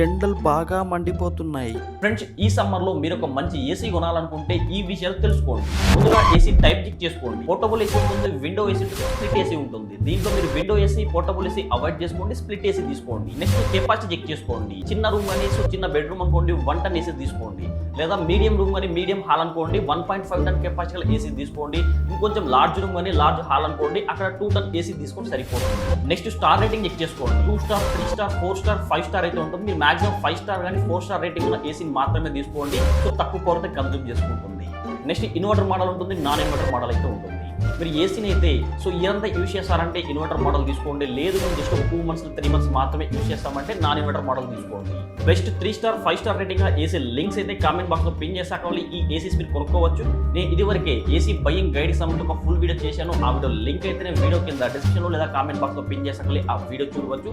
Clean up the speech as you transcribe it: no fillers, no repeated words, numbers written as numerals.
ఎండలు బాగా మండిపోతున్నాయి. ఫ్రెండ్స్, ఈ సమ్మర్లో మీరు ఒక మంచి ఏసీ కొనాలనుకుంటే ఈ విషయాలు తెలుసుకోండి. ముందుగా ఏసీ టైప్ చెక్ చేసుకోండి. పోర్టబుల్ ఏసీ ఉంటుంది, విండో ఏసీ ఉంటుంది, స్ప్లిట్ ఏసీ ఉంటుంది. దీంట్లో మీరు window AC, portable AC avoid చేసుకోండి, స్ప్లిట్ ఏసీ తీసుకోండి. నెక్స్ట్ కెపాసిటీ చెక్ చేసుకోండి. చిన్న రూమ్ అని చిన్న బెడ్రూమ్ అనుకోండి 1 టన్ ఏసీ తీసుకోండి. లేదా మీడియం రూమ్ అని మీడియం హాల్ అనుకోండి 1.5 టన్ కెపాసిటీ ఏసీ తీసుకోండి. ఇంకొంచెం లార్జ్ రూమ్ అని లార్జ్ హాల్ అనుకోండి అక్కడ 2 టన్ ఏసీ తీసుకొని సరిపోతుంది. నెక్స్ట్ స్టార్ రేటింగ్ చెక్ చేసుకోండి. 2 స్టార్, 3 స్టార్, 4 స్టార్, 5 స్టార్ అయితే ఉంటుంది. మీరు మాక్సిమం 5 స్టార్ కానీ 4 స్టార్ రేటింగ్ ఉన్న ఏసీని మాత్రమే తీసుకోండి. సో తక్కువ పవర్ కన్జ్యూమ్ చేసుకుంటుంది. నెక్స్ట్ ఇన్వర్టర్ మోడల్ ఉంటుంది, నాన్ ఇన్వర్టర్ మోడల్ అయితే ఉంటుంది. మీరు ఏసీని అయితే సో ఇదంతా యూజ్ చేస్తారంటే ఇన్వర్టర్ మోడల్ తీసుకోండి. లేదు మేము జస్ట్ 2 months 3 months మాత్రమే యూజ్ చేస్తామంటే నాన్ ఇన్వర్టర్ మోడల్ తీసుకోండి. Best 3 star 5 star rating AC links అయితే కామెంట్ బాక్స్లో పిన్ చేసాక ఈ ఏసీస్ మీరు కొనుక్కోవచ్చు. నేను ఇదివరకే ఏసీ బయింగ్ గైడ్కి సంబంధించి ఒక ఫుల్ వీడియో చేశాను. ఆ వీడియో లింక్ అయితే నేను వీడియో కింద డిస్క్రిప్షన్లో లేదా కామెంట్ బాక్స్లో పిన్ చేసాక ఆ వీడియో చూడవచ్చు.